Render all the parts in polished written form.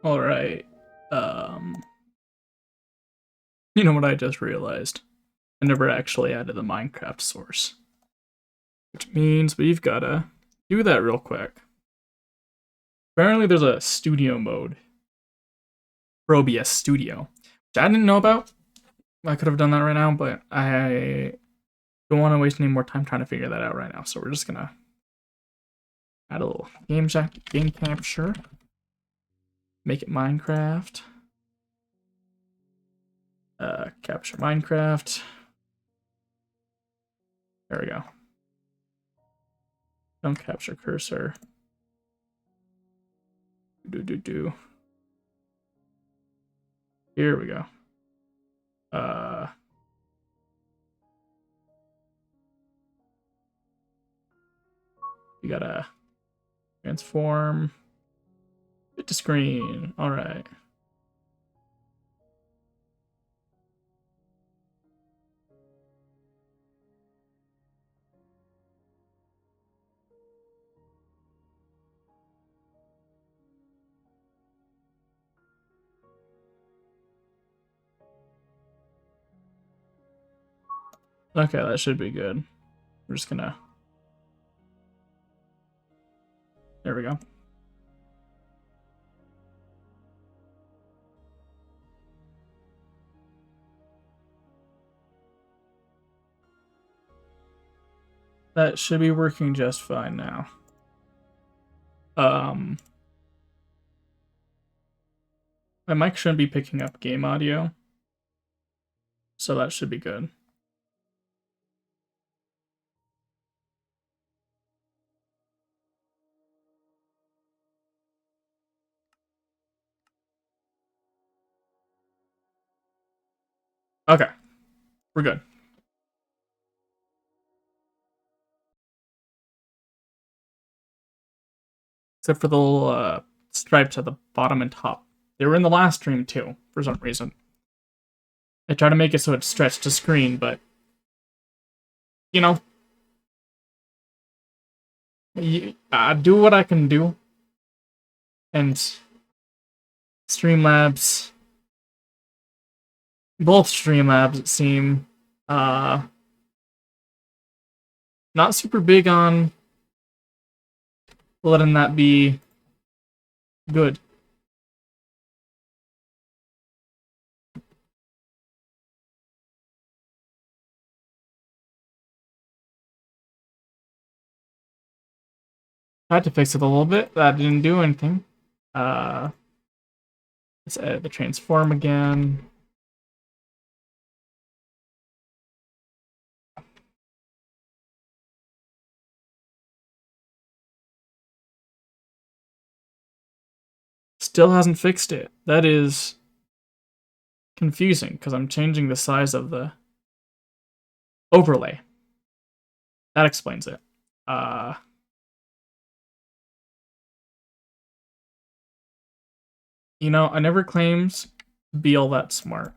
Alright. Um, you know what I just realized? I never actually added the Minecraft source. Which means we've gotta do that real quick. Apparently there's a studio mode for OBS Studio, which I didn't know about. I could have done that right now, but I don't want to waste any more time trying to figure that out right now. So we're just gonna add a little game capture. Make it Minecraft. Capture Minecraft. There we go. Don't capture cursor. Do. Here we go. You gotta transform fit to screen. All right. Okay, that should be good. We're just gonna... There we go. That should be working just fine now. My mic shouldn't be picking up game audio, so that should be good. Okay, we're good. Except for the little stripes at the bottom and top. They were in the last stream too, for some reason. I try to make it so it's stretched to screen, but... You know... do what I can do. And... Streamlabs... Both Streamlabs seem... not super big on... letting that be... good. Tried to fix it a little bit. That didn't do anything. Let's edit the transform again. Still hasn't fixed it. That is confusing because I'm changing the size of the overlay. That explains it. You know, I never claimed to be all that smart.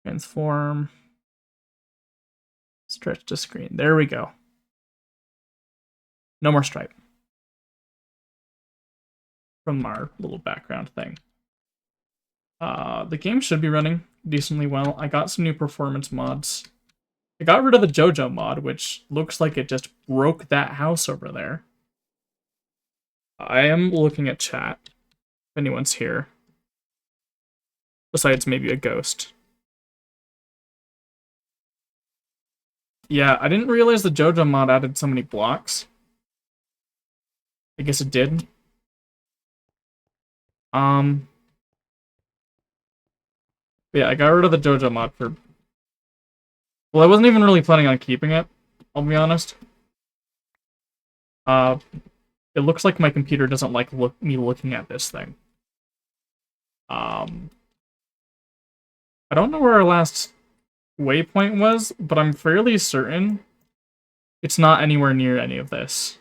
Transform. Stretch to screen. There we go. No more stripe. From our little background thing. The game should be running decently well. I got some new performance mods. I got rid of the JoJo mod, which looks like it just broke that house over there. I am looking at chat, if anyone's here. Besides maybe a ghost. Yeah, I didn't realize the JoJo mod added so many blocks. I guess it did. Yeah, I got rid of the JoJo mod for... Well, I wasn't even really planning on keeping it, I'll be honest. It looks like my computer doesn't like me looking at this thing. I don't know where our last waypoint was, but I'm fairly certain it's not anywhere near any of this.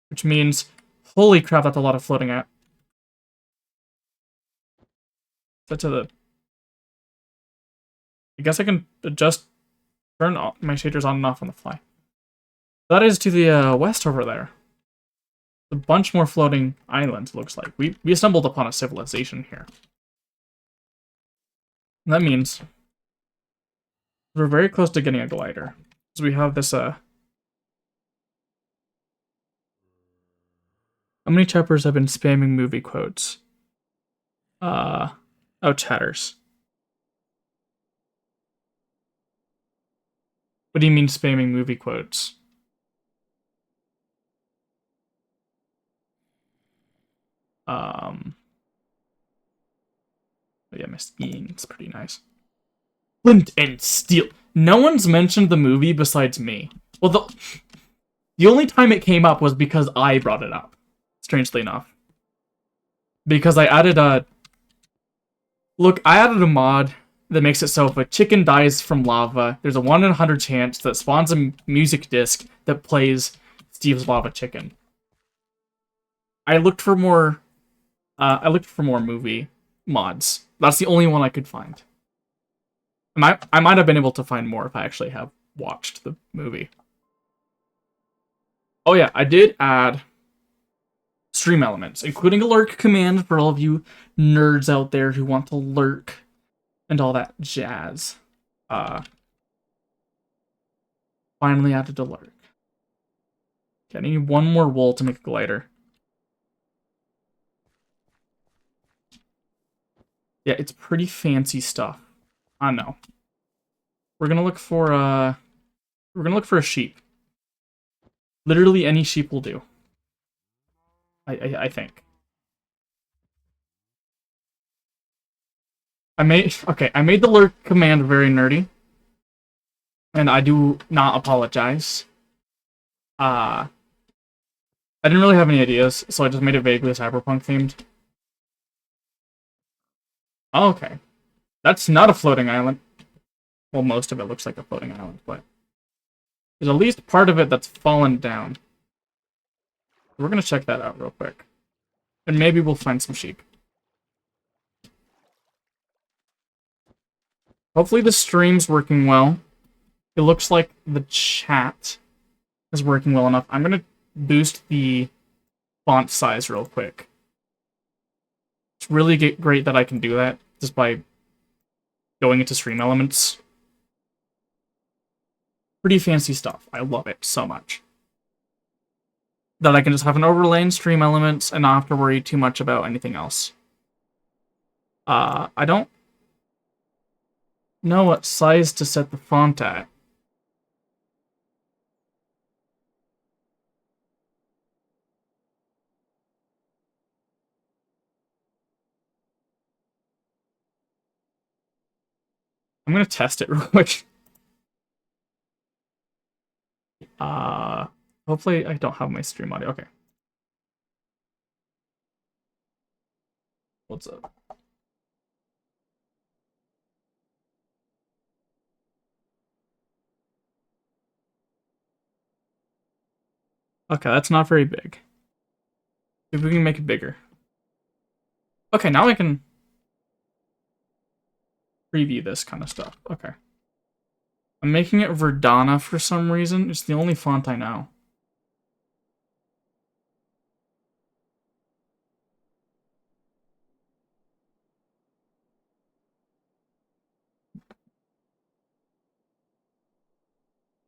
Which means, holy crap, that's a lot of floating at. Set to the... I guess I can adjust, turn my shaders on and off on the fly. That is to the west over there. A bunch more floating islands, looks like. We stumbled upon a civilization here. That means we're very close to getting a glider. So we have this, How many chappers have been spamming movie quotes? Oh, chatters. What do you mean spamming movie quotes? Yeah, my skiing, it's pretty nice. Flint and Steel. No one's mentioned the movie besides me. Well, the only time it came up was because I brought it up, strangely enough. Because I added a... Look, I added a mod that makes it so if a chicken dies from lava, there's a 1 in 100 chance that spawns a music disc that plays Steve's Lava Chicken. I looked for more movie mods. That's the only one I could find. I might have been able to find more if I actually have watched the movie. Oh yeah, I did add stream elements, including a lurk command for all of you nerds out there who want to lurk and all that jazz. Finally added a lurk. Okay, I need one more wool to make a glider. Yeah, it's pretty fancy stuff. I know. We're gonna look for a sheep. Literally any sheep will do. I think. I made the lurk command very nerdy. And I do not apologize. I didn't really have any ideas, so I just made it vaguely cyberpunk themed. Oh, okay. That's not a floating island. Well, most of it looks like a floating island, but there's at least part of it that's fallen down. We're gonna check that out real quick. And maybe we'll find some sheep. Hopefully the stream's working well. It looks like the chat is working well enough. I'm gonna boost the font size real quick. It's really great that I can do that just by going into stream elements. Pretty fancy stuff. I love it so much. That I can just have an overlay in stream elements and not have to worry too much about anything else. I don't know what size to set the font at. I'm gonna test it real quick. Hopefully I don't have my stream audio. Okay. What's up? Okay, that's not very big. If we can make it bigger. Okay, now I can preview this kind of stuff. Okay. I'm making it Verdana for some reason. It's the only font I know.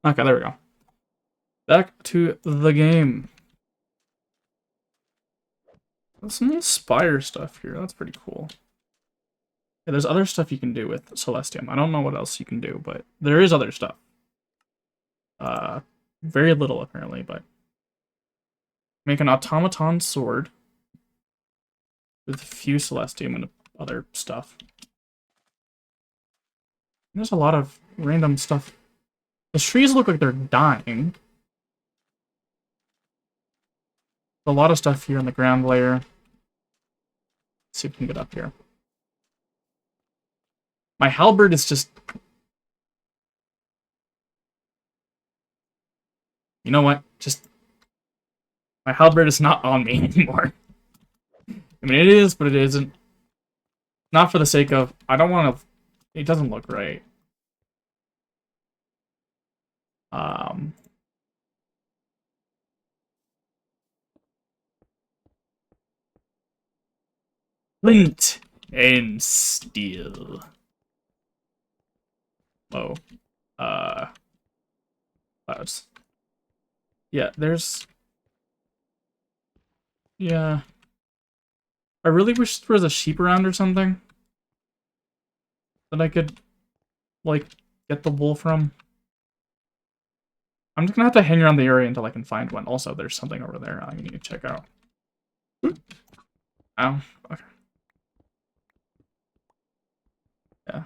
Okay, there we go. Back to the game. There's some Spire stuff here. That's pretty cool. Yeah, there's other stuff you can do with Celestium. I don't know what else you can do, but there is other stuff. Very little apparently, but make an automaton sword with a few Celestium and other stuff. There's a lot of random stuff. The trees look like they're dying. A lot of stuff here in the ground layer. Let's see if we can get up here. My halberd is just... You know what? Just... My halberd is not on me anymore. I mean, it is, but it isn't. Not for the sake of... I don't want to... It doesn't look right. Flint and steel. Oh. Clouds. Yeah, there's... Yeah. I really wish there was a sheep around or something. That I could, like, get the wool from. I'm just gonna have to hang around the area until I can find one. Also, there's something over there I need to check out. Ow. Okay. Yeah.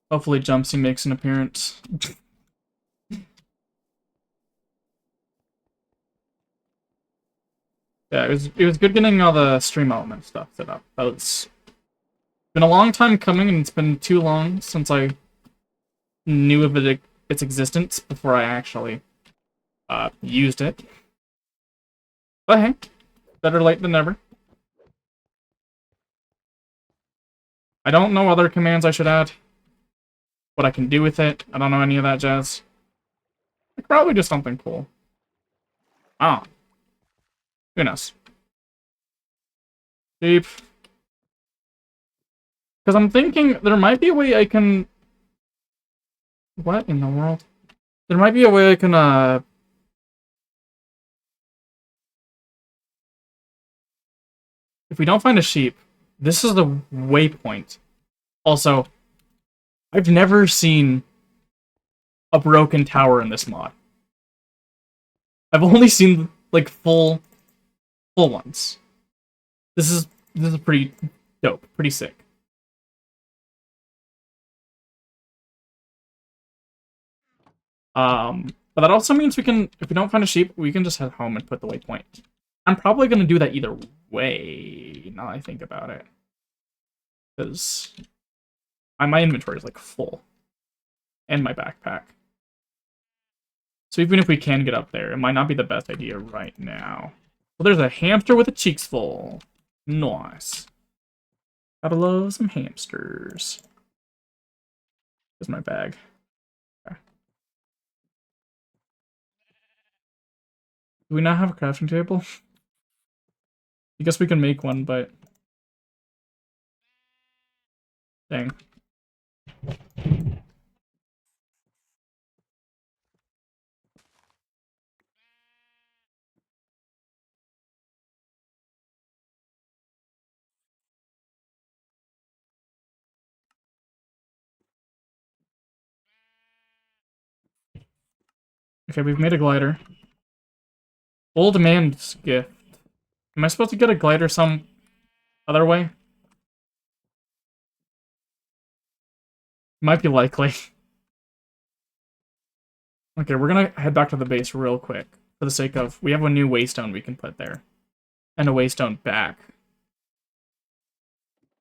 Hopefully Jumpsy makes an appearance. Yeah, it was good getting all the stream element stuff set up. It's been a long time coming, and it's been too long since I knew of its existence before I actually used it. But hey, better late than never. I don't know other commands I should add. What I can do with it. I don't know any of that jazz. I could probably do something cool. Oh. Who knows? Deep. Because I'm thinking there might be a way I can... What in the world? There might be a way I can, if we don't find a sheep, this is the waypoint. Also, I've never seen a broken tower in this mod. I've only seen, like, full ones. This is pretty dope, pretty sick. But that also means we can, if we don't find a sheep, we can just head home and put the waypoint. I'm probably gonna do that either way, now I think about it. Because my inventory is, like, full. And my backpack. So even if we can get up there, it might not be the best idea right now. Well, there's a hamster with the cheeks full. Nice. Gotta love some hamsters. Here's my bag. Okay. Do we not have a crafting table? I guess we can make one, but... Dang. Okay, we've made a glider. Old man's gift. Am I supposed to get a glider some other way? Might be likely. Okay, we're gonna head back to the base real quick. For the sake of... We have a new waystone we can put there. And a waystone back.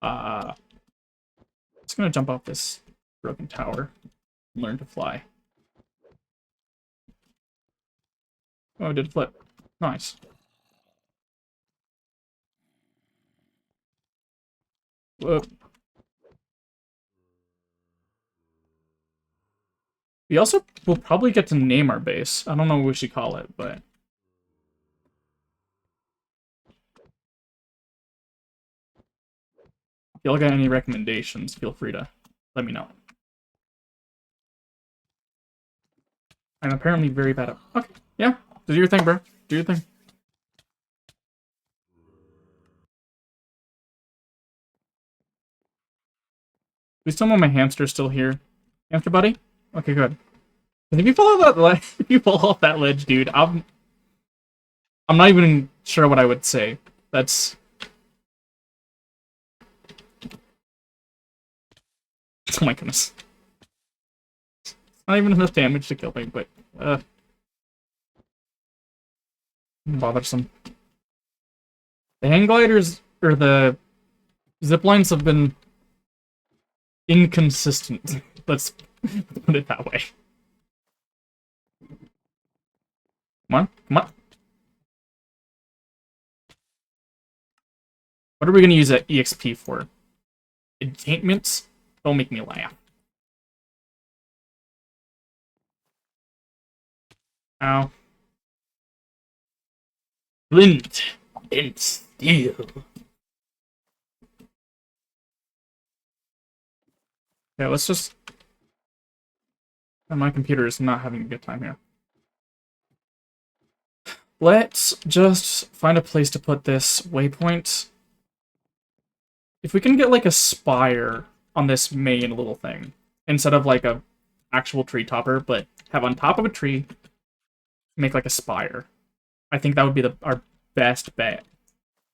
Just gonna jump off this broken tower. Learn to fly. Oh, I did flip. Nice. Whoa. We also will probably get to name our base. I don't know what we should call it, but... If y'all got any recommendations, feel free to let me know. I'm apparently very bad at... Okay, yeah. Do your thing, bro. Do your thing. Please tell me my hamster's still here. Hamster buddy? Okay, good. If you fall off that ledge, if you fall off that ledge, dude, I'm not even sure what I would say. That's... Oh my goodness. It's not even enough damage to kill me, but, bothersome. The hang gliders, or the zip lines have been inconsistent. Let's put it that way. Come on, come on. What are we gonna use that EXP for? Enchantments? Don't make me laugh. Ow. Flint and steel. Yeah, let's just... My computer is not having a good time here. Let's just find a place to put this waypoint. If we can get, like, a spire on this main little thing, instead of, like, a actual tree topper, but have on top of a tree, make, like, a spire. I think that would be our best bet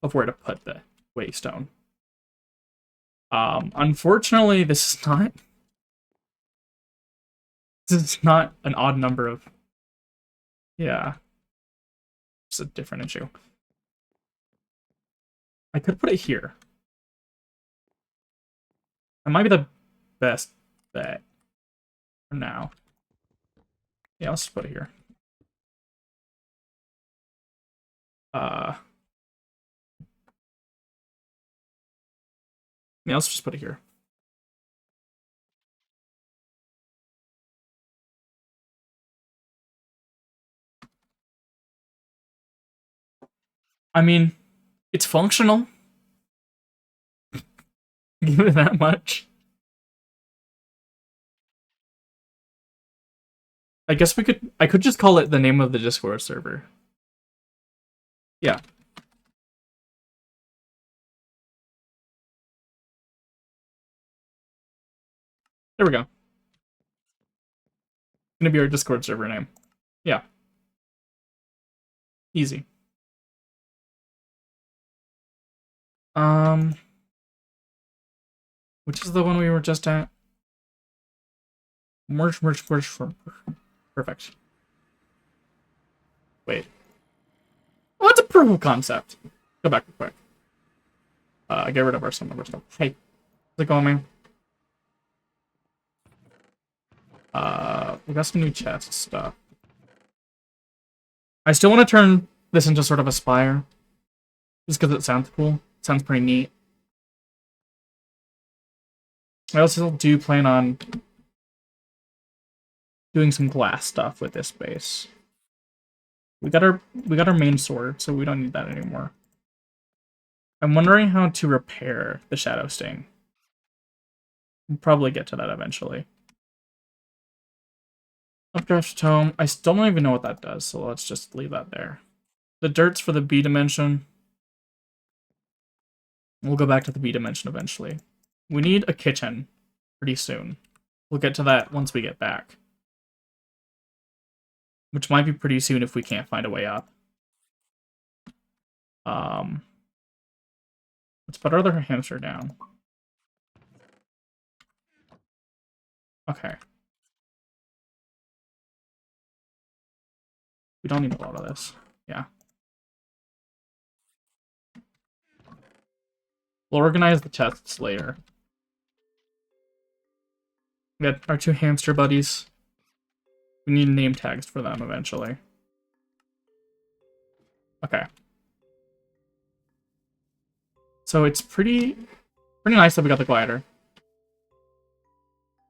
of where to put the waystone. Unfortunately, this is not an odd number of... Yeah. It's a different issue. I could put it here. That might be the best bet for now. Yeah, let's put it here. Yeah, let's just put it here. I mean, it's functional. Give it that much. I guess I could just call it the name of the Discord server. Yeah. There we go. Gonna be our Discord server name. Yeah. Easy. Which is the one we were just at? Merch. Perfect. Wait. Oh, it's a proof of concept. Go back real quick. Get rid of our some number stuff. Hey, how's it going, man? We got some new chest stuff. I still want to turn this into sort of a spire. Just because it sounds cool. It sounds pretty neat. I also do plan on doing some glass stuff with this base. We got our main sword, so we don't need that anymore. I'm wondering how to repair the Shadow Sting. We'll probably get to that eventually. Updraft Tome. I still don't even know what that does, so let's just leave that there. The dirt's for the B dimension. We'll go back to the B dimension eventually. We need a kitchen pretty soon. We'll get to that once we get back. Which might be pretty soon if we can't find a way up. Let's put our other hamster down. Okay. We don't need a lot of this. Yeah. We'll organize the chests later. We got our two hamster buddies. We need name tags for them eventually. Okay. So it's pretty nice that we got the glider.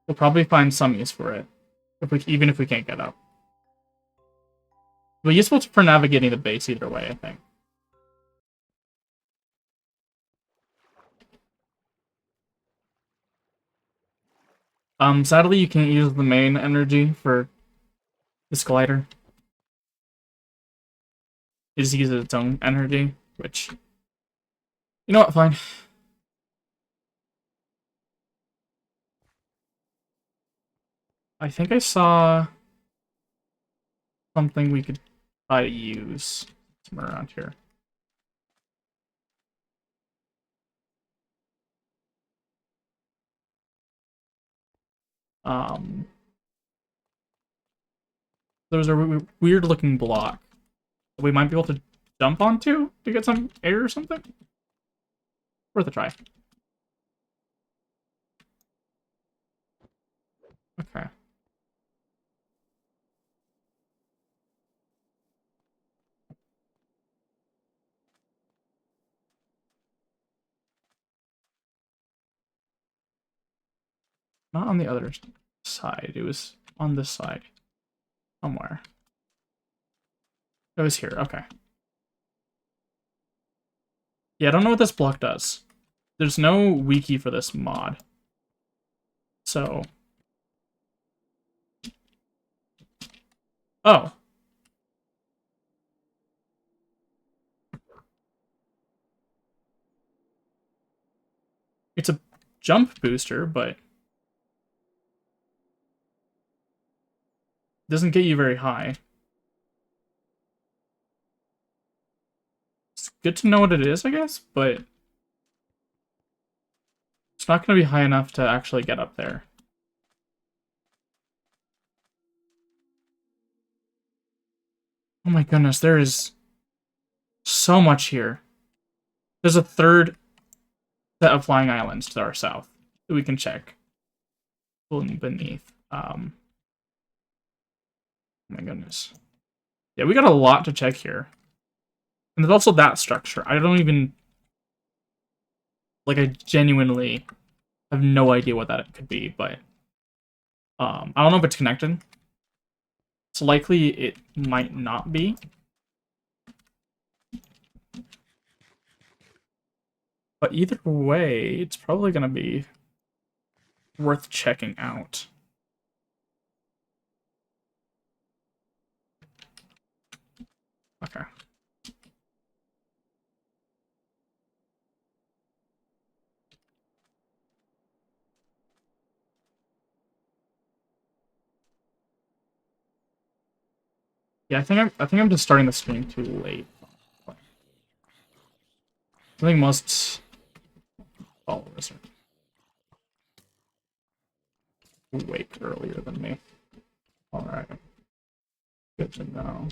We'll probably find some use for it, even if we can't get up. It'll be useful for navigating the base either way, I think. Sadly, you can't use the main energy for this glider. It just uses its own energy, which... You know what, fine. I think I saw something we could try to use somewhere around here. There's a weird looking block that we might be able to jump onto to get some air or something. Worth a try. Okay. Not on the other side. It was on this side. Somewhere. It was here. Okay. Yeah, I don't know what this block does. There's no wiki for this mod. So... Oh. It's a jump booster, but... doesn't get you very high. It's good to know what it is, I guess, but... it's not going to be high enough to actually get up there. Oh my goodness, there is so much here. There's a third set of flying islands to our south that we can check. Beneath. Oh my goodness. Yeah, we got a lot to check here. And there's also that structure. I don't even... like, I genuinely have no idea what that could be, but... I don't know if it's connected. It's likely it might not be. But either way, it's probably going to be worth checking out. Okay. Yeah, I think I'm just starting the stream too late. I think most followers are awake earlier than me. Alright. Good to know.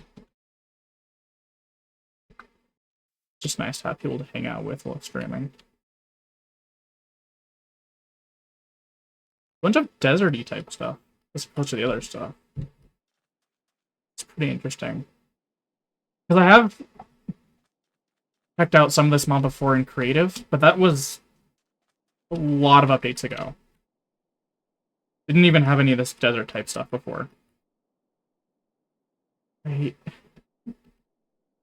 Just nice to have people to hang out with while streaming. Bunch of deserty type stuff, as opposed to the other stuff. It's pretty interesting. Because I have checked out some of this mod before in creative, but that was a lot of updates ago. Didn't even have any of this desert type stuff before. I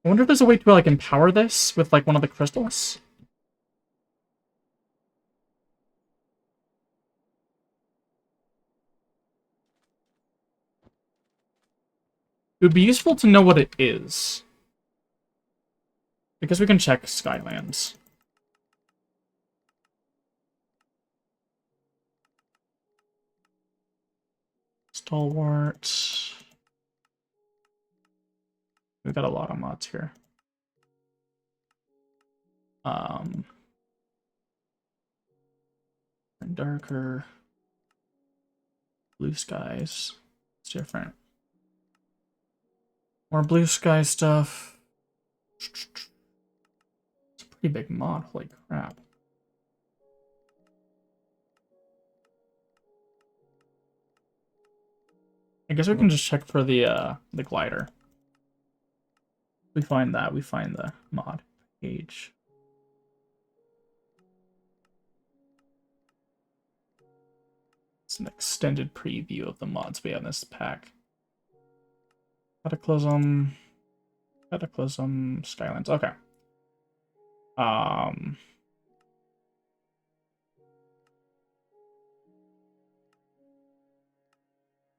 wonder if there's a way to like empower this with like one of the crystals. It would be useful to know what it is. Because we can check Skylands. Stalwart. We've got a lot of mods here. Darker. Blue skies. It's different. More blue sky stuff. It's a pretty big mod, holy crap. I guess we can just check for the glider. We find that, we find the mod page. It's an extended preview of the mods we have in this pack. Cataclysm, Skylands. Okay.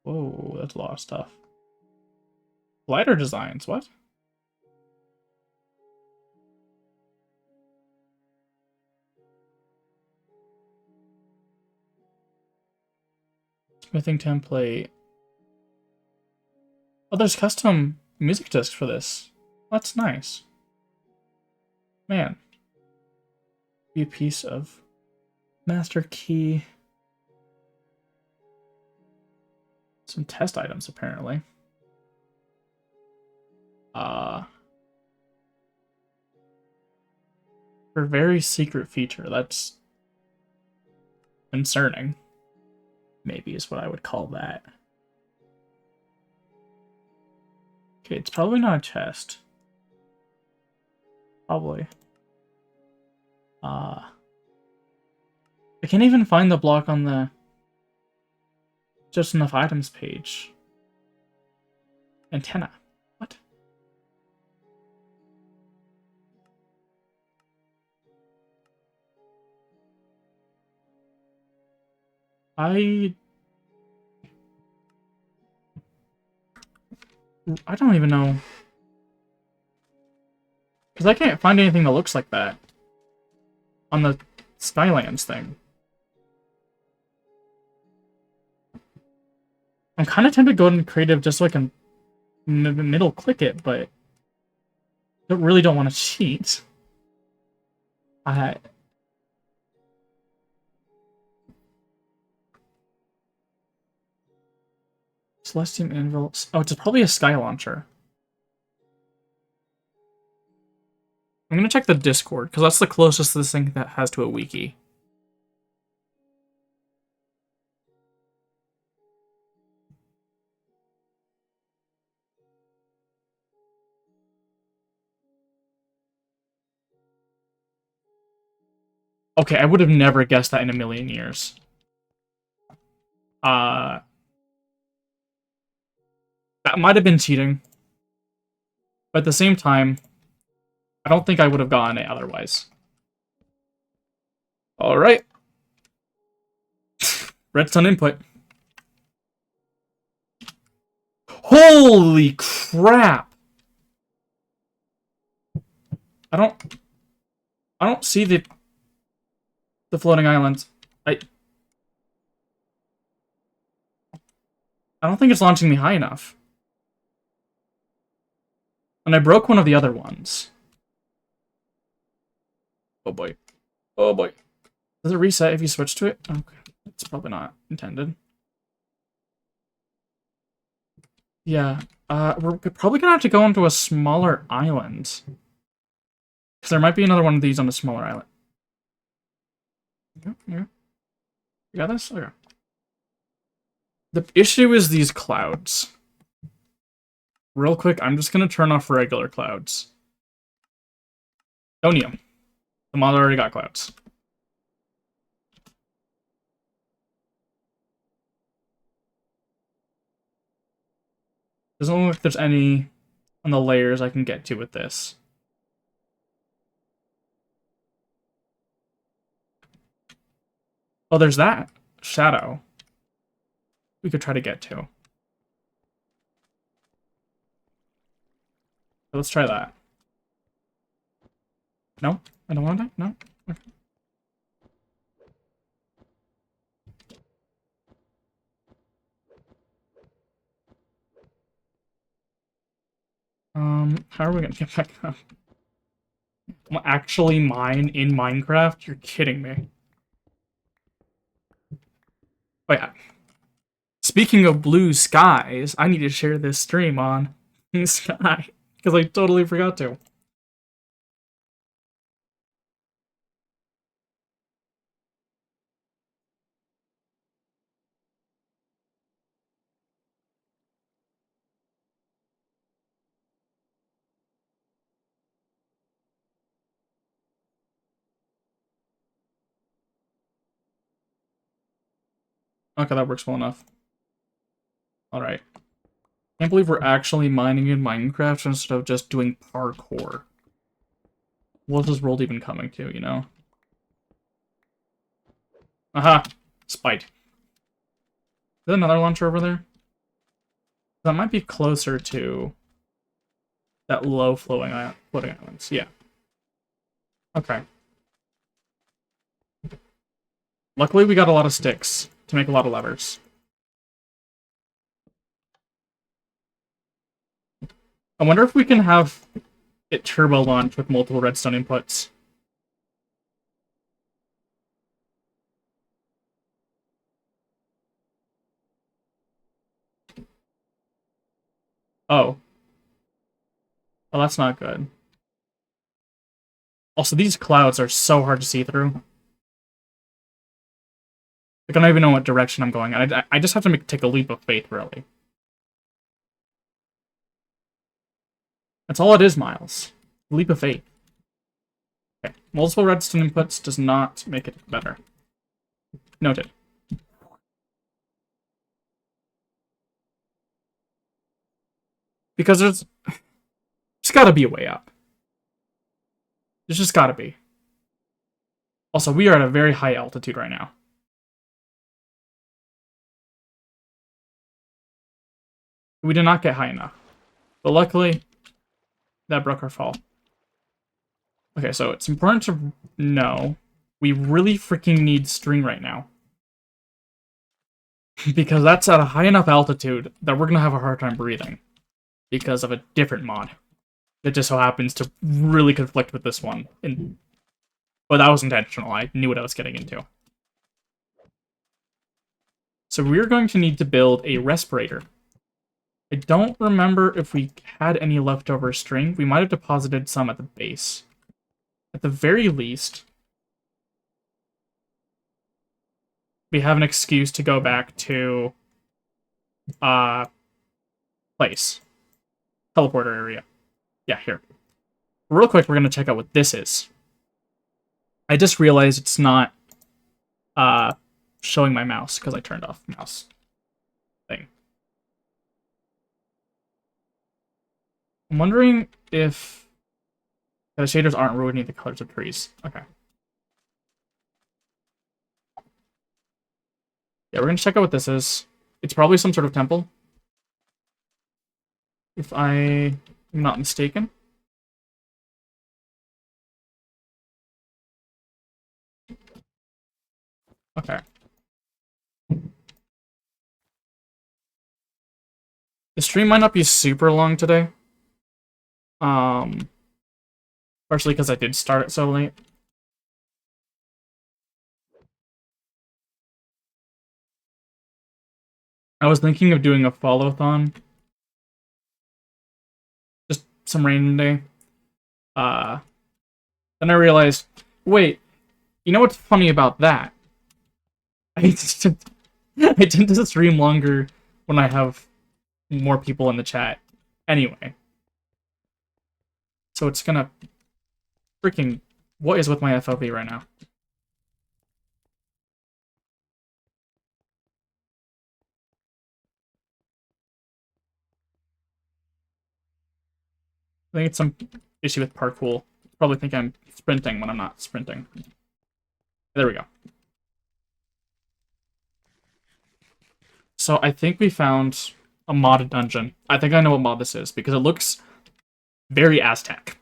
Whoa, that's a lot of stuff. Glider designs, what? Smithing template. Oh, there's custom music discs for this. That's nice. Man. Be a piece of master key. Some test items, apparently. For a very secret feature, that's concerning. Maybe is what I would call that. Okay, it's probably not a chest. Probably. I can't even find the block on the just enough items page. Antenna. What? I don't even know. Because I can't find anything that looks like that on the Skylands thing. I'm kind of tempted to go into creative just so I can middle click it, but I really don't want to cheat. Celestium Anvil. Oh, it's probably a sky launcher. I'm gonna check the Discord, because that's the closest this thing that has to a wiki. Okay, I would have never guessed that in a million years. That might have been cheating. But at the same time, I don't think I would have gotten it otherwise. Alright. Redstone input. Holy crap! I don't see the floating islands. I don't think it's launching me high enough. And I broke one of the other ones. Oh boy. Oh boy. Does it reset if you switch to it? Okay. It's probably not intended. Yeah. We're probably gonna have to go onto a smaller island. Because there might be another one of these on a smaller island. Yeah. You got this? Okay. The issue is these clouds. Real quick, I'm just gonna turn off regular clouds. Don't need them. The mod already got clouds. Doesn't look like there's any on the layers I can get to with this. Oh, there's that shadow we could try to get to. Let's try that. No? I don't want to? No? Okay. How are we gonna get back up? Actually mine in Minecraft? You're kidding me. Oh yeah. Speaking of blue skies, I need to share this stream on Sky, because I totally forgot to. Okay, that works well enough. Alright. Can't believe we're actually mining in Minecraft instead of just doing parkour. What is this world even coming to, you know? Aha! Spite. Is there another launcher over there? That might be closer to that low floating islands. Yeah. Okay. Luckily we got a lot of sticks to make a lot of levers. I wonder if we can have it turbo launch with multiple redstone inputs. Oh. Well, that's not good. Also, these clouds are so hard to see through. Like, I don't even know what direction I'm going. I just have to take a leap of faith, really. That's all it is, Miles. Leap of faith. Okay. Multiple redstone inputs does not make it better. Noted. Because there's gotta be a way up. There's just gotta be. Also, we are at a very high altitude right now. We did not get high enough. But luckily, that broke our fall. Okay, so it's important to know we really freaking need string right now. Because that's at a high enough altitude that we're going to have a hard time breathing. Because of a different mod. That just so happens to really conflict with this one. But that was intentional. I knew what I was getting into. So we're going to need to build a respirator. I don't remember if we had any leftover string. We might have deposited some at the base. At the very least, we have an excuse to go back to place. Teleporter area. Yeah, here. Real quick, we're going to check out what this is. I just realized it's not showing my mouse because I turned off mouse thing. I'm wondering if the shaders aren't ruining the colors of trees. Okay. Yeah, we're going to check out what this is. It's probably some sort of temple. If I am not mistaken. Okay. The stream might not be super long today. Partially because I did start it so late. I was thinking of doing a follow-thon. Just some random day. Then I realized, wait, you know what's funny about that? I tend to stream longer when I have more people in the chat. Anyway. So it's gonna... Freaking... What is with my FOV right now? I think it's some issue with parkour. Probably think I'm sprinting when I'm not sprinting. There we go. So I think we found a modded dungeon. I think I know what mod this is, because it looks very Aztec.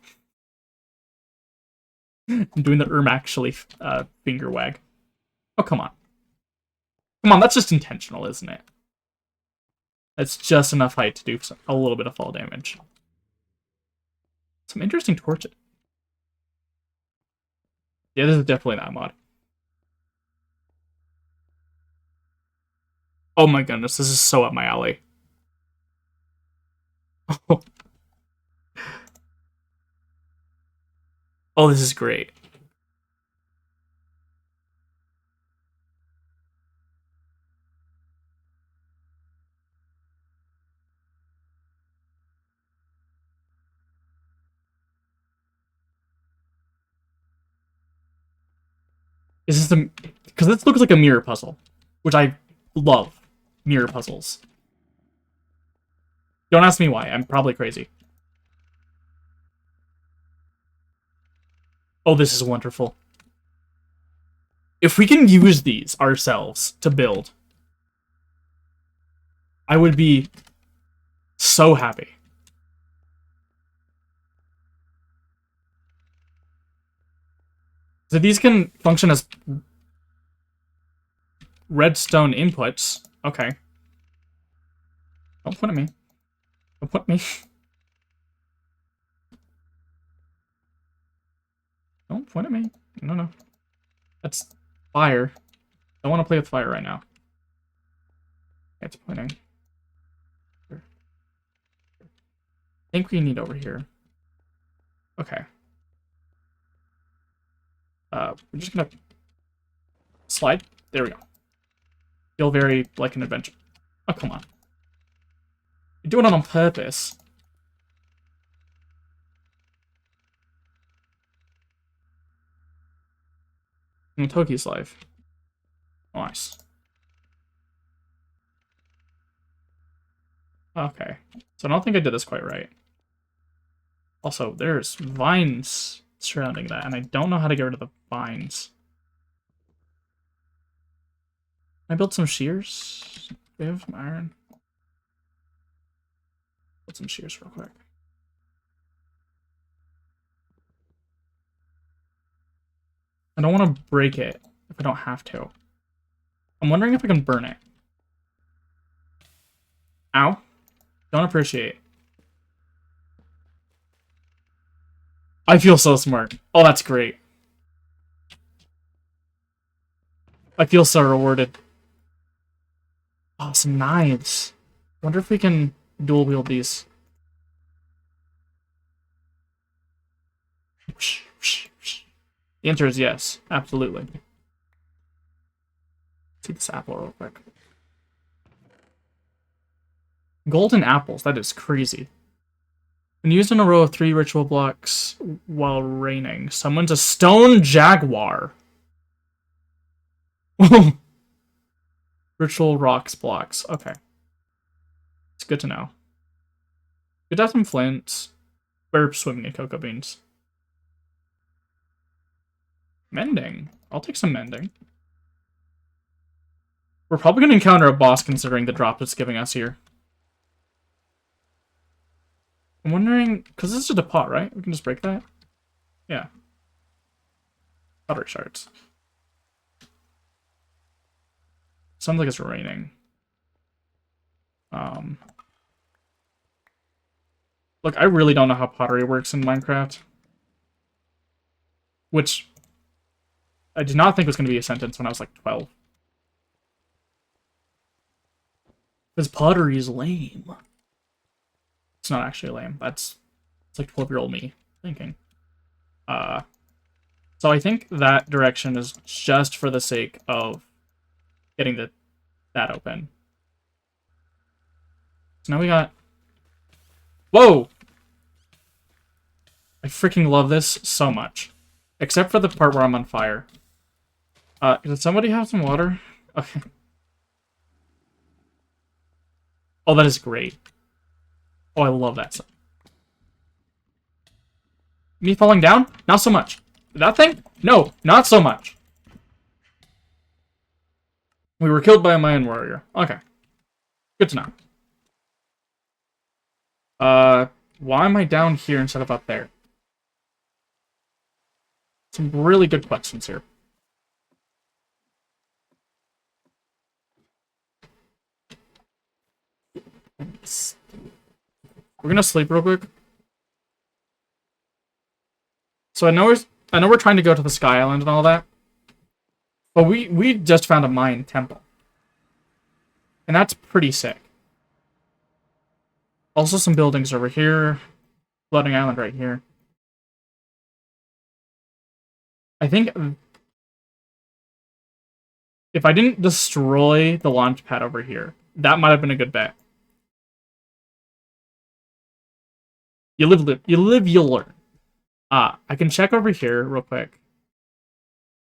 I'm doing the actually finger wag. Oh, come on. Come on, that's just intentional, isn't it? That's just enough height to do a little bit of fall damage. Some interesting torches. Yeah, this is definitely that mod. Oh my goodness, this is so up my alley. Oh, this is great. Is this the... Because this looks like a mirror puzzle, which I love mirror puzzles. Don't ask me why, I'm probably crazy. Oh, this is wonderful. If we can use these ourselves to build, I would be so happy. So these can function as redstone inputs. Okay. Don't point at me. Don't point at me. Don't point at me. No, no. That's fire. Don't want to play with fire right now. It's pointing. Here. I think we need over here. Okay. We're just gonna slide. There we go. Feel very like an adventure. Oh, come on. You're doing it on purpose. Toki's life. Nice. Okay. So I don't think I did this quite right. Also, there's vines surrounding that, and I don't know how to get rid of the vines. Can I build some shears? We have some iron. get some shears real quick. I don't want to break it if I don't have to. I'm wondering if I can burn it. Ow. Don't appreciate. I feel so smart. Oh, that's great. I feel so rewarded. Oh, some knives. Wonder if we can dual wield these. The answer is yes. Absolutely. Let's see this apple real quick. Golden apples. That is crazy. When used in a row of 3 ritual blocks while raining, summons a stone jaguar. Ritual rocks blocks. Okay. It's good to know. Good to have some flints. Or swimming in cocoa beans. Mending. I'll take some mending. We're probably going to encounter a boss considering the drop it's giving us here. I'm wondering, because this is just a pot, right? We can just break that? Yeah. Pottery shards. Sounds like it's raining. Look, I really don't know how pottery works in Minecraft. Which I did not think was going to be a sentence when I was like 12. Because pottery is lame. It's not actually lame. It's like 12-year-old me thinking. So I think that direction is just for the sake of getting that open. So now we got... Whoa! I freaking love this so much. Except for the part where I'm on fire. Did somebody have some water? Okay. Oh, that is great. Oh, I love that stuff. Me falling down? Not so much. That thing? No, not so much. We were killed by a Mayan warrior. Okay. Good to know. Why am I down here instead of up there? Some really good questions here. We're gonna sleep real quick. So I know we're trying to go to the Sky Island and all that. But we just found a Mayan temple. And that's pretty sick. Also some buildings over here. Floating island right here. I think if I didn't destroy the launch pad over here, that might have been a good bet. You live, you learn. I can check over here real quick.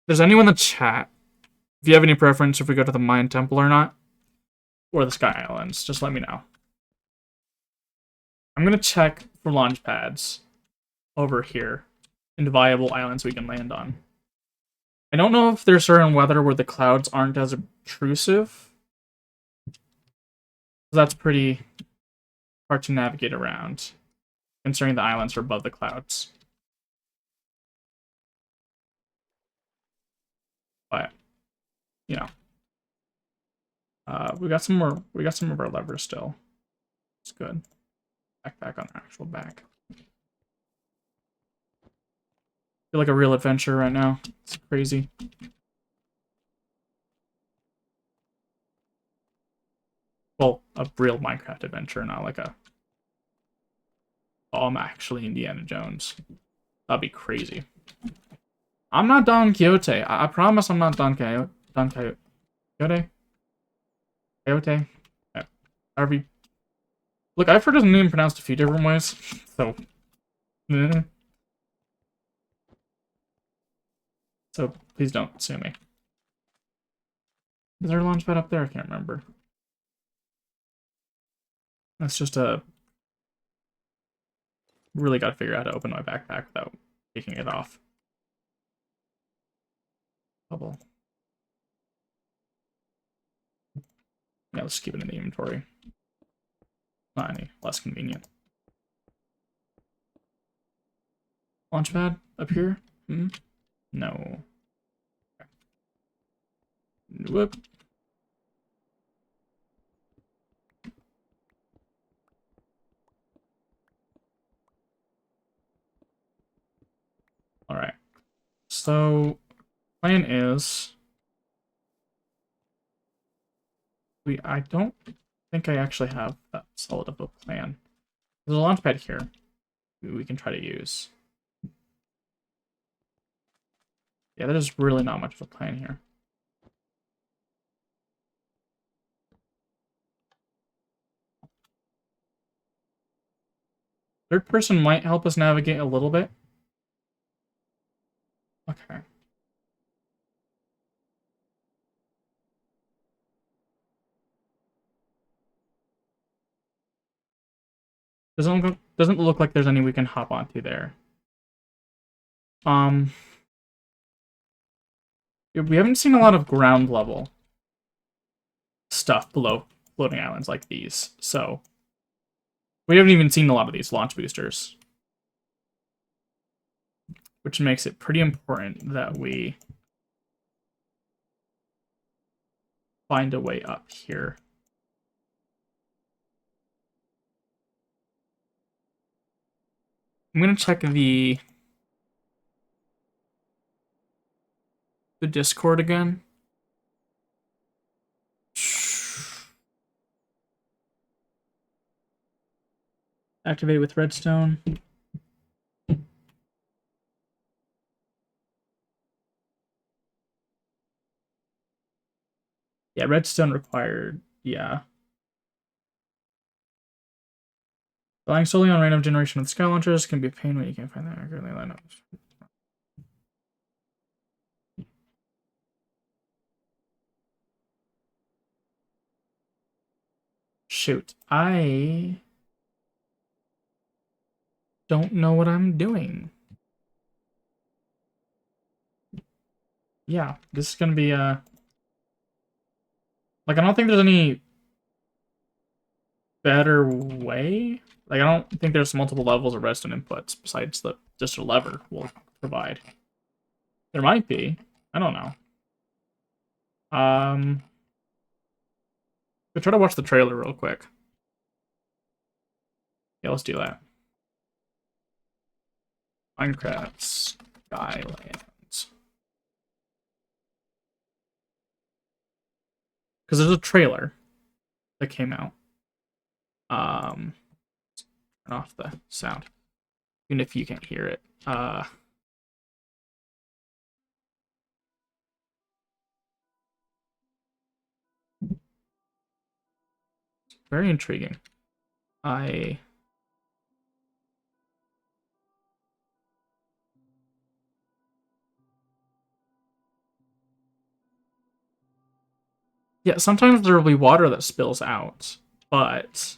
Does anyone in the chat, if you have any preference if we go to the Mayan temple or not, or the Sky Islands, just let me know. I'm gonna check for launch pads over here and viable islands we can land on. I don't know if there's certain weather where the clouds aren't as obtrusive. That's pretty hard to navigate around, considering the islands are above the clouds. But, you know. We got some of our levers still. It's good. Back on our actual back. Feel like a real adventure right now. It's crazy. Well, a real Minecraft adventure, not like a... Oh, I'm actually Indiana Jones. That'd be crazy. I'm not Don Quixote. I promise I'm not Don Quixote. Don Quixote. Quixote? However you... Look, I've heard his name pronounced a few different ways, so... So, please don't sue me. Is there a launch pad up there? I can't remember. That's just a... Really gotta figure out how to open my backpack without taking it off. Bubble. Yeah, let's keep it in the inventory. Not any less convenient. Launchpad up here? Hmm? No. Whoop. Alright. So, plan is... I don't think I actually have that solid of a plan. There's a launchpad here we can try to use. Yeah, there's really not much of a plan here. Third person might help us navigate a little bit. Okay. Doesn't look like there's any we can hop onto there. We haven't seen a lot of ground level stuff below floating islands like these, so we haven't even seen a lot of these launch boosters, which makes it pretty important that we find a way up here. I'm gonna check the Discord again. Activate with redstone. Yeah, redstone required. Yeah. Relying solely on random generation of the sky launchers can be a pain when you can't find them accurately lined up. Shoot, I don't know what I'm doing. Yeah, this is gonna be like, I don't think there's any better way. Like, I don't think there's multiple levels of redstone inputs besides just a lever will provide. There might be. I don't know. We'll try to watch the trailer real quick. Yeah, let's do that. Minecraft Skylands. Because there's a trailer that came out. Turn off the sound. Even if you can't hear it. Very intriguing. Yeah, sometimes there will be water that spills out, but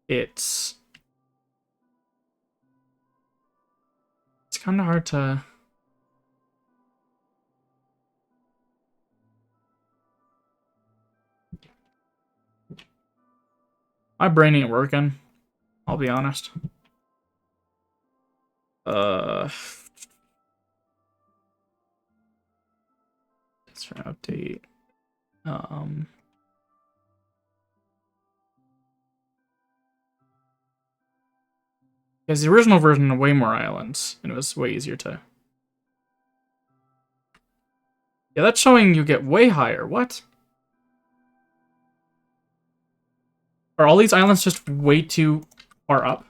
it's kind of hard to... My brain ain't working, I'll be honest. Let's try to update. Because the original version had way more islands, and it was way easier to... Yeah, that's showing you get way higher. What? Are all these islands just way too far up?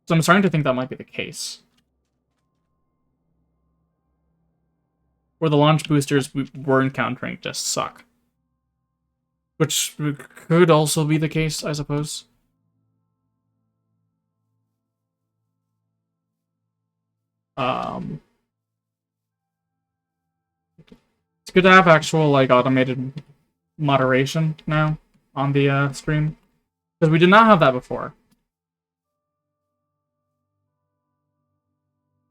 So I'm starting to think that might be the case. Where the launch boosters we're encountering just suck. Which could also be the case, I suppose. It's good to have actual, like, automated moderation now on the stream. Because we did not have that before.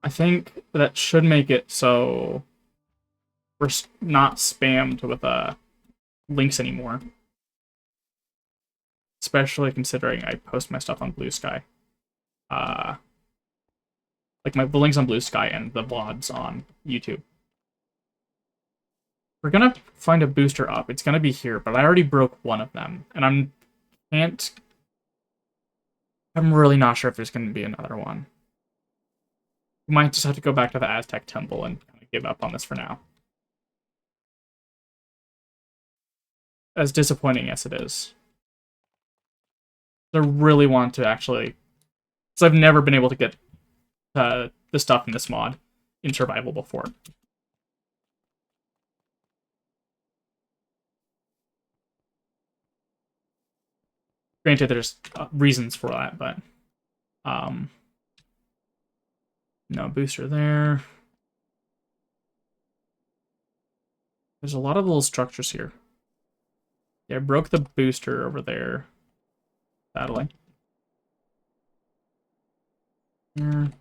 I think that should make it so we're not spammed with links anymore. especially considering I post my stuff on Blue Sky. Like the links on Blue Sky and the VODs on YouTube. We're gonna find a booster up. It's gonna be here, but I already broke one of them, and I'm really not sure if there's gonna be another one. We might just have to go back to the Aztec Temple and kind of give up on this for now. As disappointing as it is. I really want to actually... because I've never been able to get the stuff in this mod in survival before. Granted, there's reasons for that, but... no booster there. There's a lot of little structures here. Yeah, I broke the booster over there. Sadly. I'm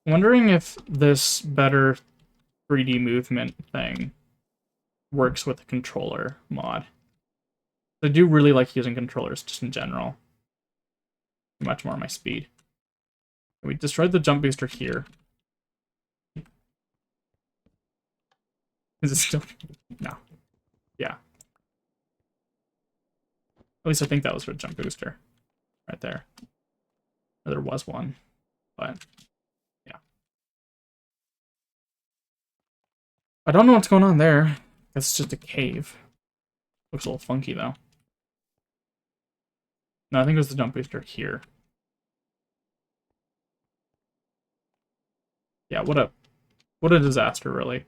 wondering if this better 3D movement thing works with the controller mod. I do really like using controllers just in general. Much more my speed. We destroyed the jump booster here. Is it still... no. Yeah. At least I think that was for a jump booster. Right there. Or there was one. But, yeah. I don't know what's going on there. It's just a cave. Looks a little funky, though. No, I think it was the jump booster here. Yeah, what a disaster, really.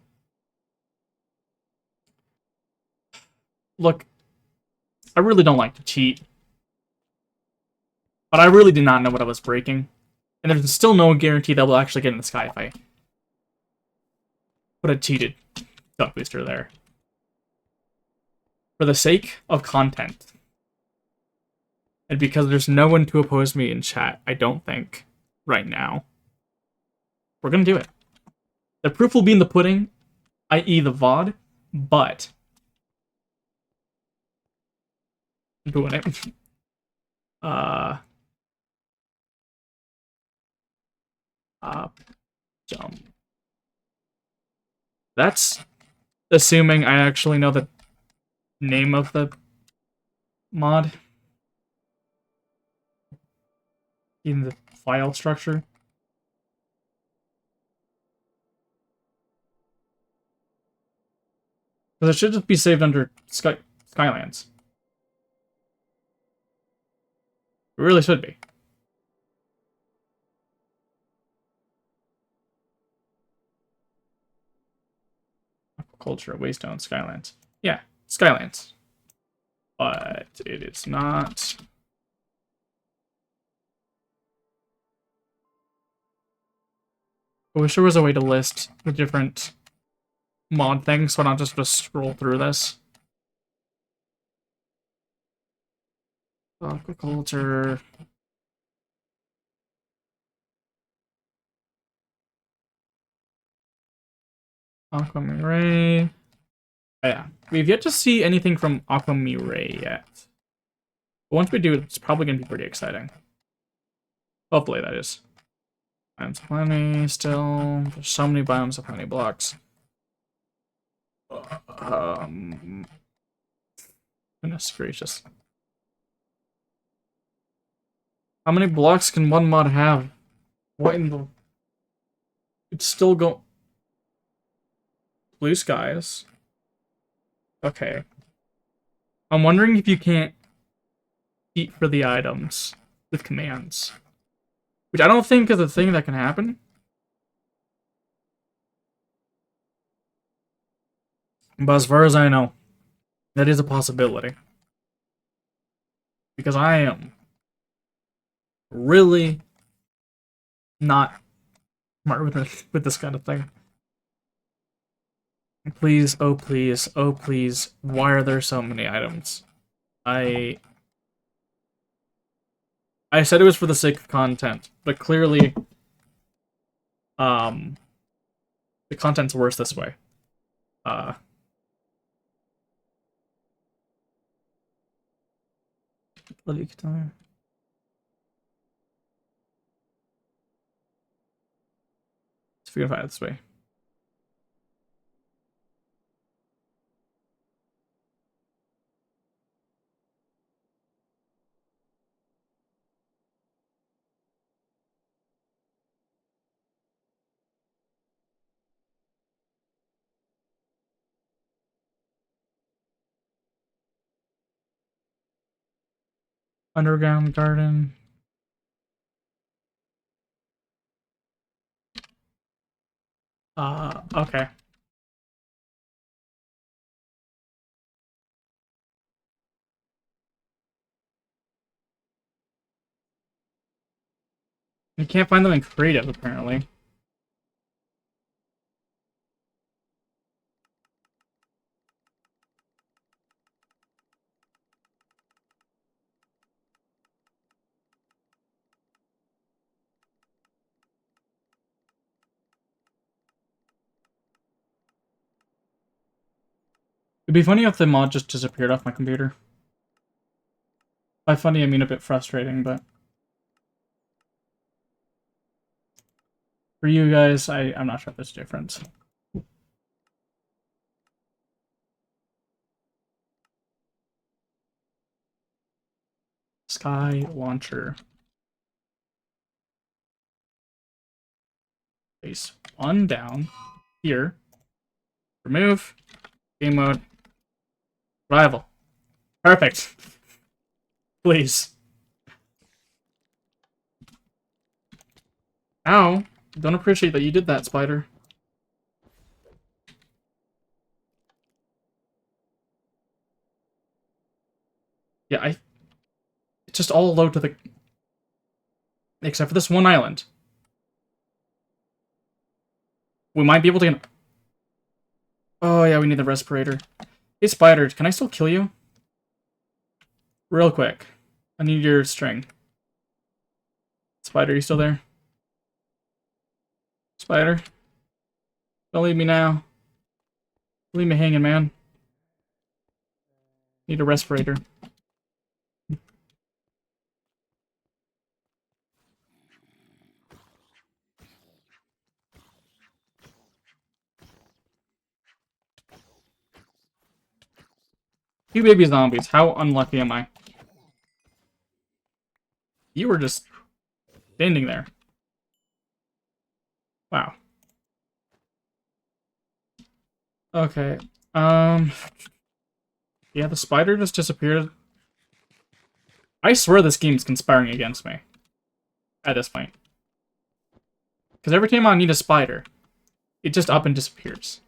Look, I really don't like to cheat. But I really did not know what I was breaking. And there's still no guarantee that we'll actually get in the sky if I put a cheated jump booster there. For the sake of content. And because there's no one to oppose me in chat, I don't think, right now. We're gonna do it. The proof will be in the pudding, i.e. the VOD, but... I'm doing it. Jump. That's assuming I actually know the name of the mod in the file structure. Because it should just be saved under Skylands. It really should be. Aquaculture, Waystone, Skylands. Yeah, Skylands. But it is not. I wish there was a way to list the different mod things so I don't just scroll through this. Aquaculture. Aquamiray. Oh, yeah, we've yet to see anything from Aquamiray yet. But once we do, it's probably going to be pretty exciting. Hopefully, that is. Biomes plenty still. There's so many biomes of honey blocks. Goodness gracious. How many blocks can one mod have? What in the... It's still go... Blue skies. Okay. I'm wondering if you can't eat for the items with commands. Which I don't think is a thing that can happen. But as far as I know, that is a possibility. Because I am really not smart with this kind of thing. Please, oh please, oh please, why are there so many items? I said it was for the sake of content, but clearly, the content's worse this way. Love you, Katana. Let's figure out this way. Underground garden. Okay. You can't find them in creative, apparently. It'd be funny if the mod just disappeared off my computer. By funny, I mean a bit frustrating, but... For you guys, I'm not sure if there's a difference. Sky launcher. Place one down here. Remove. Game mode. Rival. Perfect. Please. Ow. Don't appreciate that you did that, spider. Yeah, it's just all low to the... Except for this one island. We might be able to get... Oh, yeah, we need the respirator. Hey, spider, can I still kill you? Real quick. I need your string. Spider, you still there? Spider? Don't leave me now. Leave me hanging, man. Need a respirator. You baby zombies, how unlucky am I? You were just standing there. Wow. Okay. Yeah, the spider just disappeared. I swear this game's conspiring against me. At this point. Because every time I need a spider, it just up and disappears.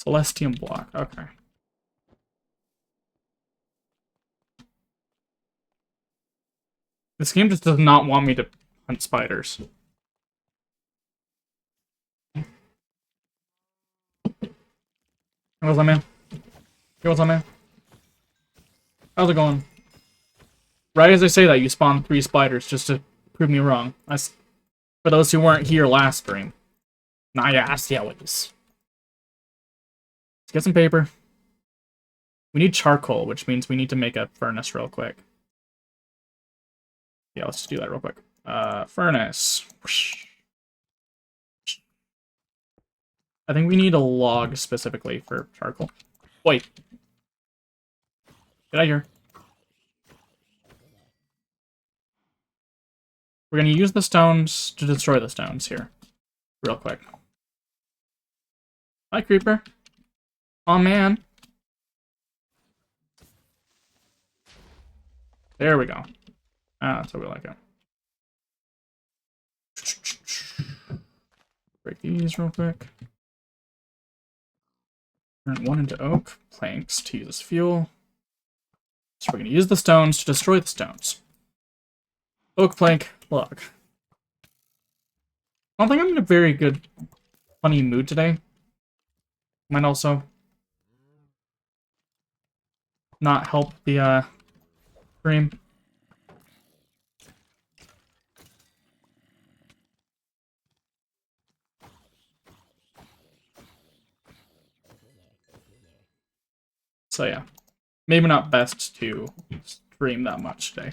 Celestium block, okay. This game just does not want me to hunt spiders. What's up, man? Hey, what's up, man? How's it going? Right as I say that, you spawn 3 spiders just to prove me wrong. For those who weren't here last stream. Nah, yeah, I see how it is. Let's get some paper. We need charcoal, which means we need to make a furnace real quick. Yeah, let's just do that real quick. Furnace. I think we need a log specifically for charcoal. Wait. Get out of here. We're gonna use the stones to destroy the stones here. Real quick. Hi, creeper. Oh, man. There we go. Ah, that's what we like it. Break these real quick. Turn 1 into oak. Planks to use as fuel. So we're going to use the stones to destroy the stones. Oak, plank, log. I don't think I'm in a very good, funny mood today. Might also not help the Stream. So yeah, maybe not best to stream that much today.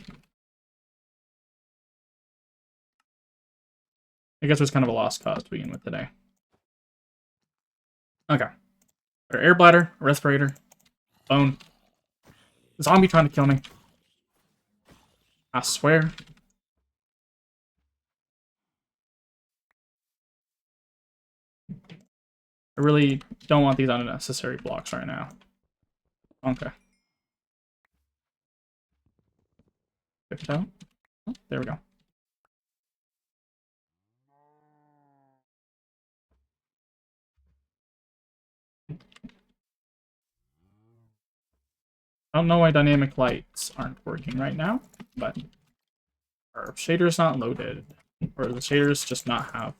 I guess it was kind of a lost cause to begin with today. Okay. Our air bladder, respirator, bone. Zombie trying to kill me. I swear. I really don't want these unnecessary blocks right now. Okay. Pick it out. Oh, there we go. I don't know why dynamic lights aren't working right now, but our shader's not loaded. Or the shaders just not have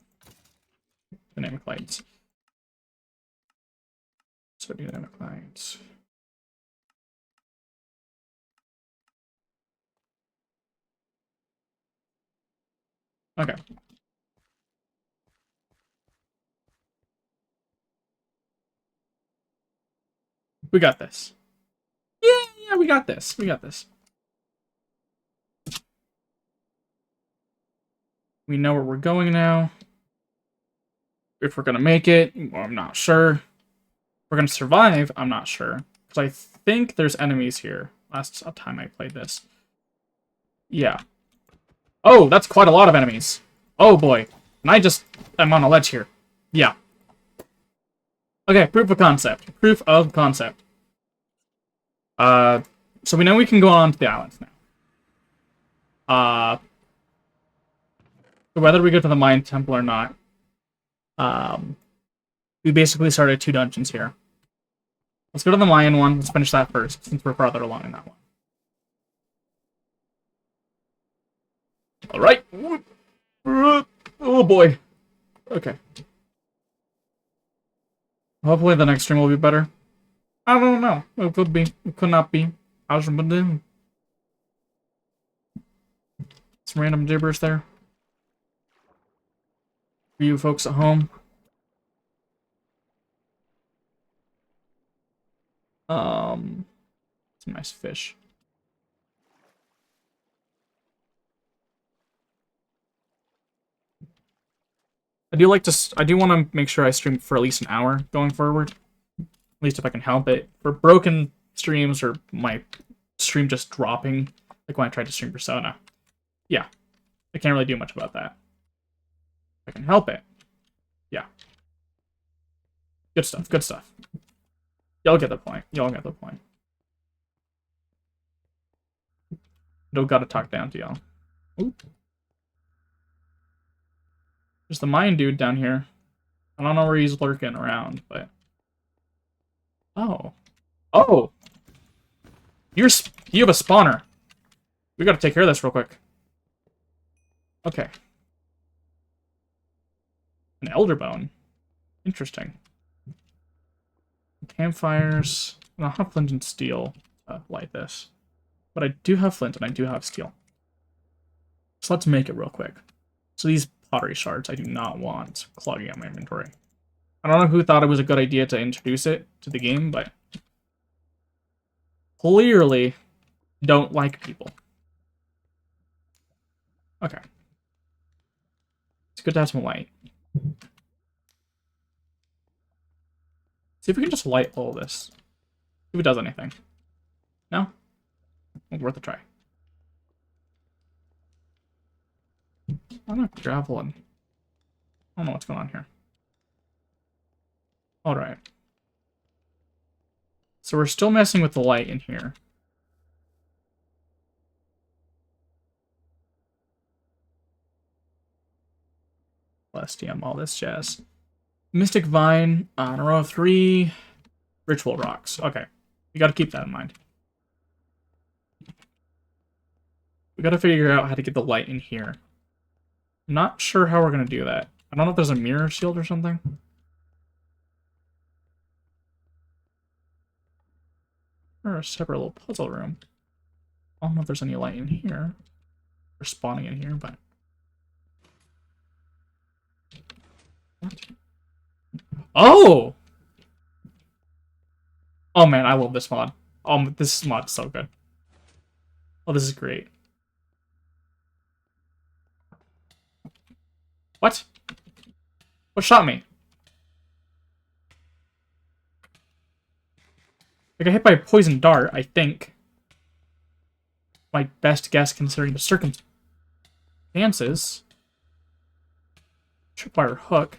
dynamic lights. So dynamic lights. Okay. We got this. Yeah, we got this. We got this. We know where we're going now. If we're gonna make it, well, I'm not sure. If we're gonna survive, I'm not sure. Because I think there's enemies here. Last time I played this. Yeah. Oh, that's quite a lot of enemies. Oh boy. And I'm on a ledge here. Yeah. Okay, proof of concept. Proof of concept. So we know we can go on to the islands now. So whether we go to the Mine Temple or not, we basically started 2 dungeons here. Let's go to the Mayan one. Let's finish that first, since we're farther along in that one. Alright. Oh boy. Okay. Hopefully the next stream will be better. I don't know. It could be. It could not be. How's it been doing? Some random gibberish there. For you folks at home. It's a nice fish. I do want to make sure I stream for at least an hour going forward. At least if I can help it. For broken streams or my stream just dropping, like when I tried to stream Persona. Yeah. I can't really do much about that. If I can help it. Yeah. Good stuff, good stuff. Y'all get the point. Y'all get the point. Don't gotta talk down to y'all. Oop. There's the mine dude down here. I don't know where he's lurking around, but... Oh. Oh! You have a spawner. We gotta take care of this real quick. Okay. An elder bone. Interesting. Campfires. I don't have flint and steel to light this. But I do have flint and I do have steel. So let's make it real quick. So these pottery shards I do not want clogging up my inventory. I don't know who thought it was a good idea to introduce it to the game, but clearly don't like people. Okay. It's good to have some light. See if we can just light all this. See if it does anything. No? Well, worth a try. I'm not graveling. I don't know what's going on here. Alright. So we're still messing with the light in here. LSTM, all this jazz. Mystic Vine on a row of 3. Ritual Rocks. Okay. You gotta keep that in mind. We gotta figure out how to get the light in here. I'm not sure how we're gonna do that. I don't know if there's a mirror shield or something. Or a separate little puzzle room. I don't know if there's any light in here. Or spawning in here, but... What? Oh! Oh man, I love this mod. Oh, this mod is so good. Oh, this is great. What? What shot me? I got hit by a poison dart, I think. My best guess considering the circumstances. Tripwire hook.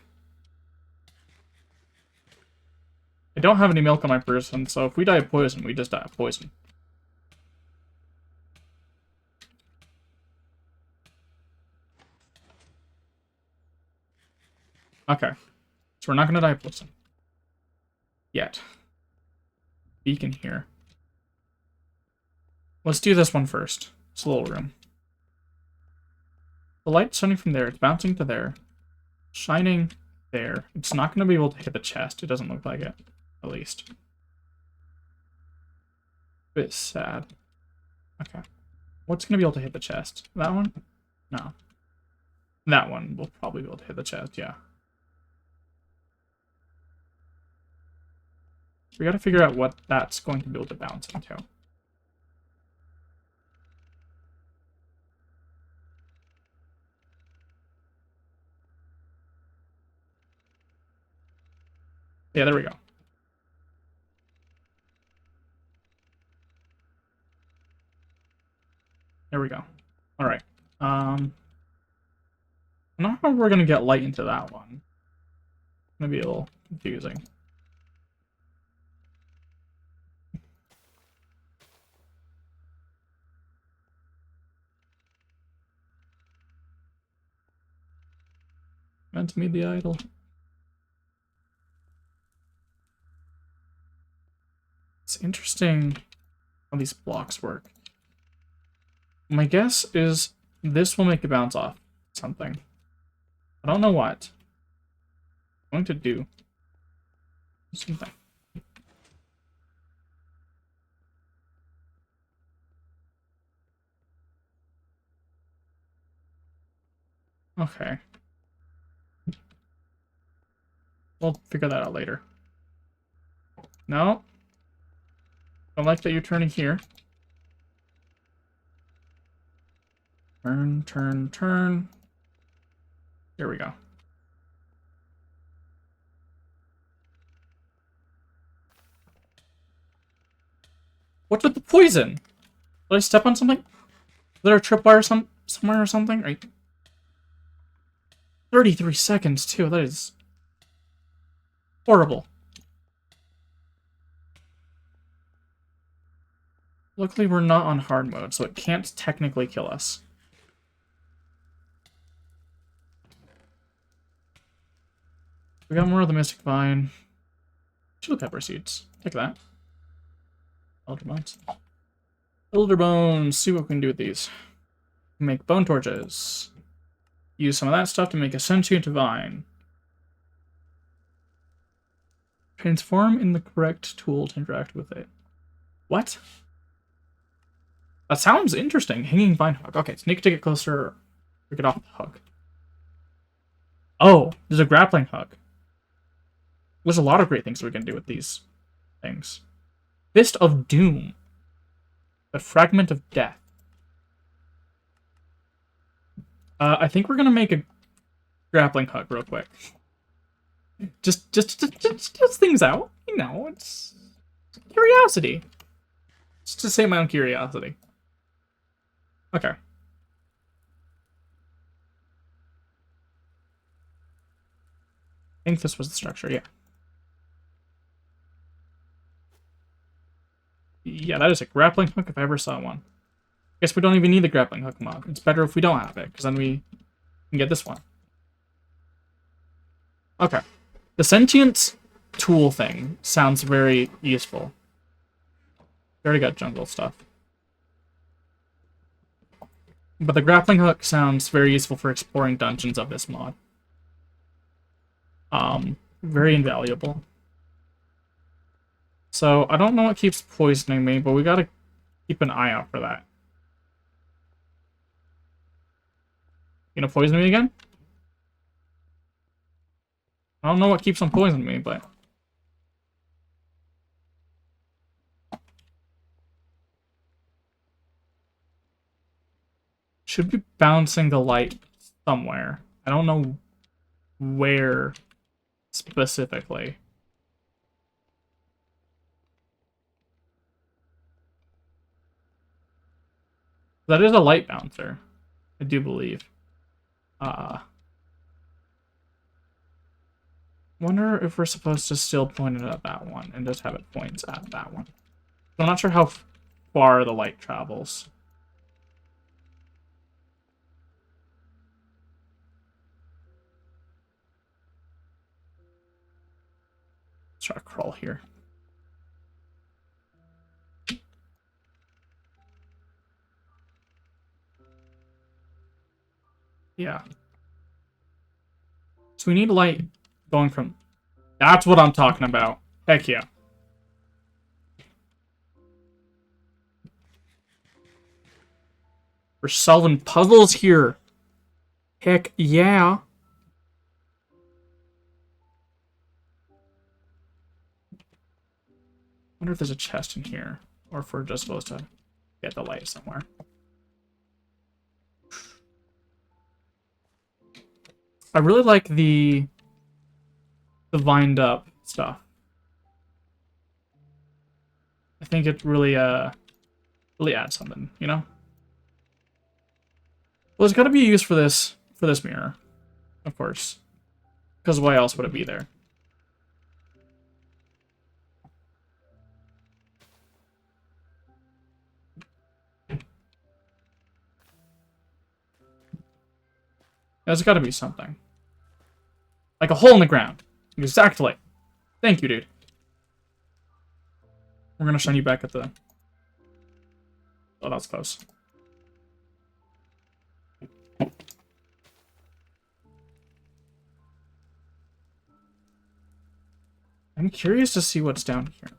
I don't have any milk on my person, so if we die of poison, we just die of poison. Okay. So we're not gonna die of poison. Yet. Beacon here. Let's do this one first. It's a little room. The light's shining from there. It's bouncing to there. Shining there. It's not going to be able to hit the chest. It doesn't look like it. At least. Bit sad. Okay. What's going to be able to hit the chest? That one? No. That one will probably be able to hit the chest, yeah. We got to figure out what that's going to be able to bounce into. Yeah, there we go. There we go. All right. I'm not sure we're gonna get light into that one. Maybe a little confusing. Meant to meet the idol. It's interesting how these blocks work. My guess is this will make it bounce off something. I don't know what. I'm going to do something. Okay. We'll figure that out later. No. Don't like that you're turning here. Turn, turn, turn. Here we go. What's with the poison? Did I step on something? Is there a tripwire somewhere or something? Right. 33 seconds too. That is horrible. Luckily, we're not on hard mode, so it can't technically kill us. We got more of the Mystic Vine. Chili pepper seeds. Take that. Elder bones. Elder bones. See what we can do with these. Make bone torches. Use some of that stuff to make a sentient vine. Transform in the correct tool to interact with it. What? That sounds interesting. Hanging vine hook. Okay, sneak to get closer or get off the hook. Oh, there's a grappling hook. There's a lot of great things we can do with these things. Fist of Doom. The Fragment of Death. I think we're gonna make a grappling hook real quick. Just things out. You know, it's curiosity. Just to save my own curiosity. Okay. I think this was the structure, yeah. Yeah, that is a grappling hook if I ever saw one. Guess we don't even need the grappling hook mod. It's better if we don't have it, because then we can get this one. Okay. The sentient tool thing sounds very useful. We already got jungle stuff. But the grappling hook sounds very useful for exploring dungeons of this mod. Very invaluable. So, I don't know what keeps poisoning me, but we gotta keep an eye out for that. You gonna poison me again? I don't know what keeps on poisoning me, but... Should be bouncing the light somewhere. I don't know where specifically. That is a light bouncer, I do believe. Wonder if we're supposed to still point it at that one and just have it point at that one. I'm not sure how far the light travels. Let's try to crawl here. Yeah. So we need light going from... That's what I'm talking about. Heck yeah. We're solving puzzles here. Heck yeah. Wonder if there's a chest in here, or if we're just supposed to get the light somewhere. I really like the vined up stuff. I think it really really adds something, you know? Well, there's got to be a use for this mirror, of course, because why else would it be there? There's got to be something. Like a hole in the ground. Exactly. Thank you, dude. We're gonna shine you back at the... Oh, that was close. I'm curious to see what's down here.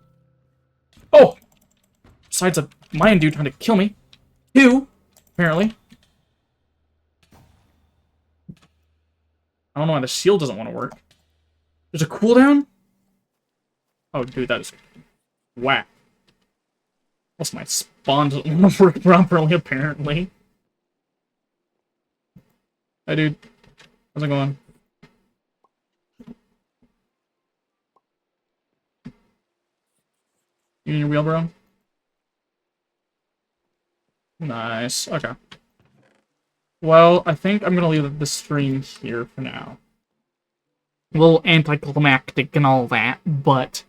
Oh! Besides a Mayan dude trying to kill me. Two, apparently. I don't know why the shield doesn't want to work. There's a cooldown? Oh, dude, that is whack. Plus, my spawn doesn't want to work properly, apparently. Hi, dude. How's it going? You need your wheel, bro? Nice. Okay. Well, I think I'm gonna leave the stream here for now. A little anticlimactic and all that, but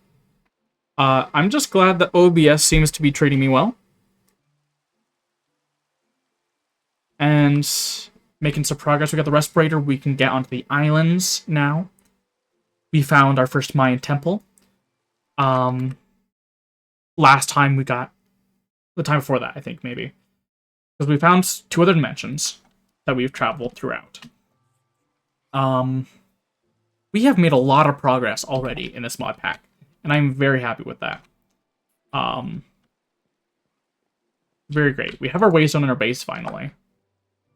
I'm just glad that OBS seems to be treating me well. And making some progress. We got the respirator. We can get onto the islands now. We found our first Mayan temple. Last time we got... The time before that, I think, maybe. Because we found 2 other dimensions that we've traveled throughout. We have made a lot of progress already in this mod pack, and I'm very happy with that. Very great. We have our waystone in our base finally.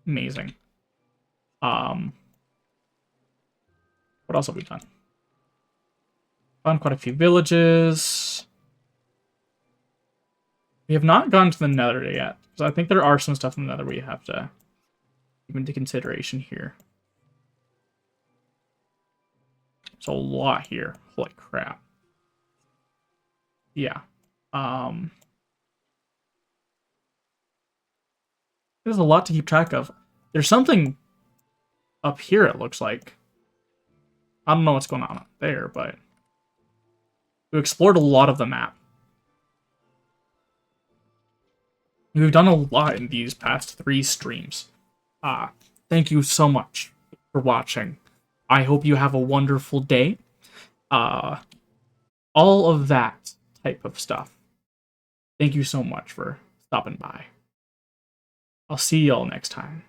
Amazing. What else have we done? Found quite a few villages. We have not gone to the Nether yet, because I think there are some stuff in the Nether we have to take into consideration here. There's a lot here. Holy crap. Yeah. There's a lot to keep track of. There's something up here, it looks like. I don't know what's going on up there, but we explored a lot of the map. We've done a lot in these past 3 streams. Thank you so much for watching. I hope you have a wonderful day. All of that type of stuff. Thank you so much for stopping by. I'll see y'all next time.